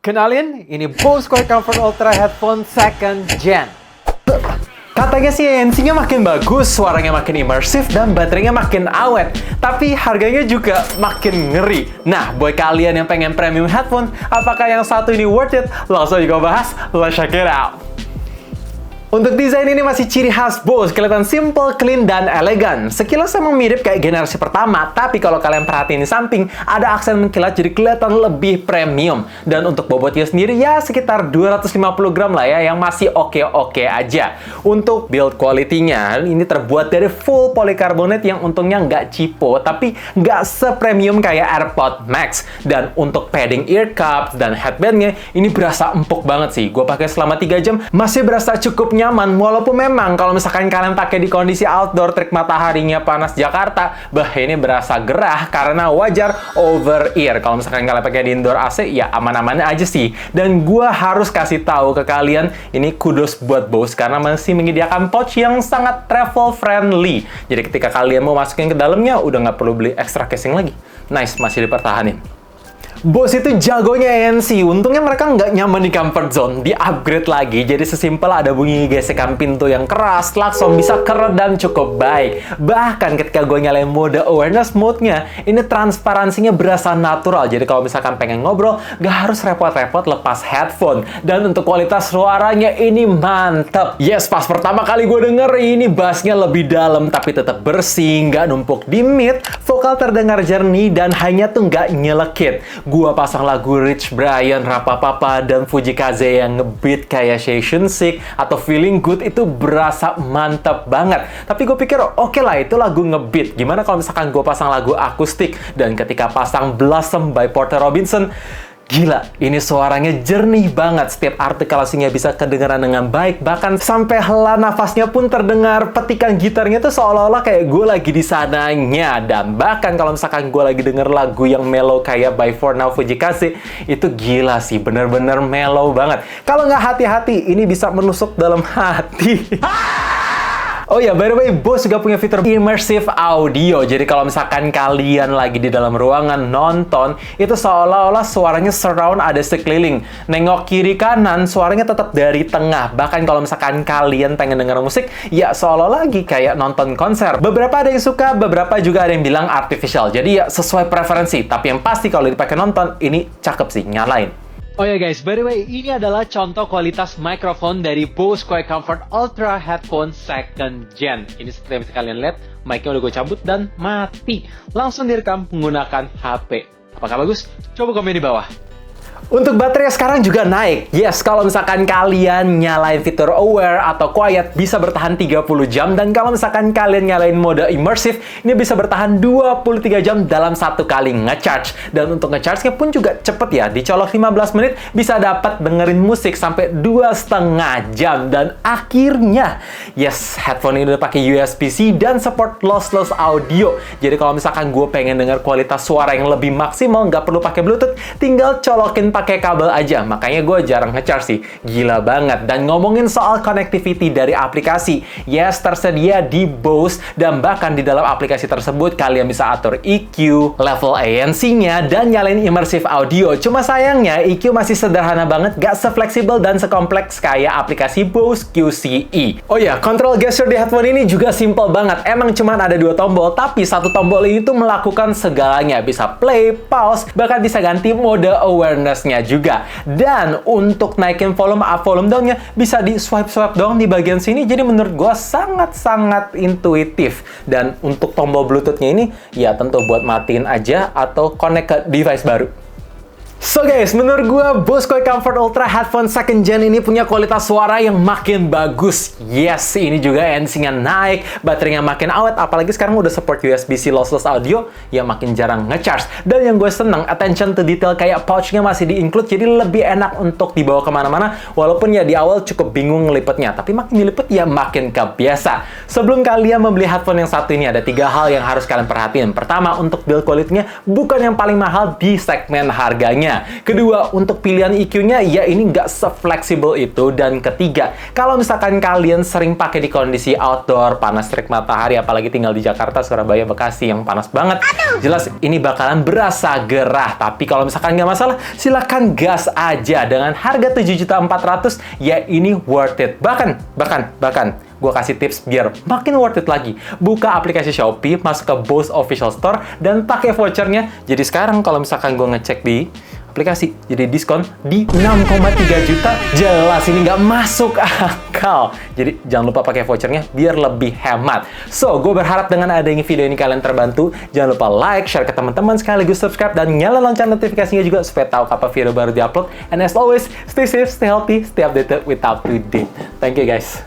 Kenalin, ini Bose Quiet Comfort Ultra Headphone 2nd Gen. Katanya sih ANC-nya makin bagus, suaranya makin imersif, dan baterainya makin awet. Tapi harganya juga makin ngeri. Nah, buat kalian yang pengen premium headphone, apakah yang satu ini worth it? Langsung juga bahas, let's check it out. Untuk desain ini masih ciri khas Bose, kelihatan simple, clean, dan elegan. Sekilas emang mirip kayak generasi pertama, tapi kalau kalian perhatiin di samping, ada aksen mengkilat jadi kelihatan lebih premium. Dan untuk bobotnya sendiri ya sekitar 250 gram lah ya, yang masih oke-oke aja. Untuk build quality-nya, ini terbuat dari full polycarbonate yang untungnya nggak cheapo, tapi nggak se-premium kayak AirPods Max. Dan untuk padding ear cups dan headbandnya, ini berasa empuk banget sih. Gue pakai selama 3 jam, masih berasa cukup nyaman, walaupun memang kalau misalkan kalian pakai di kondisi outdoor, terik mataharinya panas Jakarta, ini berasa gerah karena wajar over ear. Kalau misalkan kalian pakai di indoor AC, ya aman-aman aja sih. Dan gua harus kasih tahu ke kalian, ini kudos buat Bose karena masih menyediakan pouch yang sangat travel friendly. Jadi ketika kalian mau masukin ke dalamnya, udah nggak perlu beli extra casing lagi. Nice, masih dipertahanin. Bose itu jagonya ANC, untungnya mereka nggak nyaman di comfort zone, di-upgrade lagi, jadi sesimpel ada bunyi gesekan pintu yang keras, klakson bisa keredam cukup baik. Bahkan ketika gue nyalain mode awareness mode-nya, ini transparansinya berasa natural, jadi kalau misalkan pengen ngobrol, nggak harus repot-repot lepas headphone. Dan untuk kualitas suaranya ini mantep. Yes, pas pertama kali gue denger, ini bassnya lebih dalam, tapi tetap bersih, nggak numpuk di mid, vokal terdengar jernih, dan hanya tuh nggak nyelekit. Gua pasang lagu Rich Brian, Rapapapa, dan Fujikaze yang ngebeat kayak Session Sick atau Feeling Good itu berasa mantap banget. Tapi gue pikir, oke lah itu lagu ngebeat. Gimana kalau misalkan gue pasang lagu akustik? Dan ketika pasang Blossom by Porter Robinson, gila, ini suaranya jernih banget. Setiap artikulasinya bisa kedengaran dengan baik. Bahkan sampai hela nafasnya pun terdengar. Petikan gitarnya tuh seolah-olah kayak gue lagi di sananya. Dan bahkan kalau misalkan gue lagi denger lagu yang mellow kayak By For Now Fujikaze, itu gila sih, bener-bener mellow banget. Kalau nggak hati-hati, ini bisa menusuk dalam hati. Oh ya, by the way, Bose juga punya fitur immersive audio. Jadi kalau misalkan kalian lagi di dalam ruangan nonton, itu seolah-olah suaranya surround ada sekeliling. Nengok kiri kanan, suaranya tetap dari tengah. Bahkan kalau misalkan kalian pengen denger musik, ya seolah lagi kayak nonton konser. Beberapa ada yang suka, beberapa juga ada yang bilang artificial. Jadi ya sesuai preferensi. Tapi yang pasti kalau dipakai nonton, ini cakep sih, nyalain. Oh ya guys, by the way, ini adalah contoh kualitas mikrofon dari Bose Quiet Comfort Ultra Headphone 2nd Gen. Ini seperti yang bisa kalian lihat, mic-nya udah gue cabut dan mati. Langsung direkam menggunakan HP. Apakah bagus? Coba komen di bawah. Untuk baterai sekarang juga naik. Yes, kalau misalkan kalian nyalain fitur aware atau quiet, bisa bertahan 30 jam. Dan kalau misalkan kalian nyalain mode immersive, ini bisa bertahan 23 jam dalam satu kali ngecharge. Dan untuk ngecharge-nya pun juga cepet ya. Dicolok 15 menit, bisa dapat dengerin musik sampai 2,5 jam. Dan akhirnya, yes, headphone ini udah pakai USB-C dan support lossless audio. Jadi kalau misalkan gue pengen denger kualitas suara yang lebih maksimal, nggak perlu pakai Bluetooth, tinggal colokin pakai kabel aja. Makanya gue jarang ngecharge sih. Gila banget. Dan ngomongin soal connectivity dari aplikasi, yes, tersedia di Bose. Dan bahkan di dalam aplikasi tersebut, kalian bisa atur EQ, level ANC-nya, dan nyalain immersive audio. Cuma sayangnya, EQ masih sederhana banget, gak se-fleksibel dan sekompleks kayak aplikasi Bose QCE. Oh ya, control gesture di headphone ini juga simple banget. Emang cuma ada 2 tombol, tapi satu tombol ini tuh melakukan segalanya. Bisa play, pause, bahkan bisa ganti mode awareness juga. Dan untuk naikin volume up, volume down-nya bisa di swipe-swipe doang di bagian sini. Jadi menurut gue sangat-sangat intuitif. Dan untuk tombol Bluetooth-nya ini, ya tentu buat matiin aja atau connect ke device baru. So guys, menurut gue Bose Quiet Comfort Ultra Headphone 2nd Gen ini punya kualitas suara yang makin bagus. Yes, ini juga ANC-nya naik, baterainya makin awet, apalagi sekarang udah support USB-C lossless audio, ya makin jarang ngecharge. Dan yang gue seneng, attention to detail kayak pouch-nya masih di-include, jadi lebih enak untuk dibawa kemana-mana, walaupun ya di awal cukup bingung ngelipetnya, tapi makin dilipet ya makin kebiasa. Sebelum kalian membeli headphone yang satu ini, ada 3 hal yang harus kalian perhatiin. Pertama, untuk build quality-nya bukan yang paling mahal di segmen harganya. vouchernya. Kedua, untuk pilihan EQ-nya, ya ini nggak se-fleksibel itu. Dan ketiga, kalau misalkan kalian sering pakai di kondisi outdoor, panas terik matahari, apalagi tinggal di Jakarta, Surabaya, Bekasi yang panas banget, jelas ini bakalan berasa gerah. Tapi kalau misalkan nggak masalah, silahkan gas aja. Dengan harga 7.400.000, ya ini worth it. Bahkan, gue kasih tips biar makin worth it lagi. Buka aplikasi Shopee, masuk ke Bose Official Store, dan pakai vouchernya. Jadi sekarang kalau misalkan gue ngecek di aplikasi, jadi diskon di 6,3 juta. Jelas ini nggak masuk akal. Jadi jangan lupa pakai vouchernya biar lebih hemat. So, gue berharap dengan adanya video ini kalian terbantu. Jangan lupa like, share ke teman-teman, sekaligus subscribe, dan nyalain lonceng notifikasinya juga supaya tahu kapan video baru diupload. And as always, stay safe, stay healthy, stay updated with up to date. Thank you guys.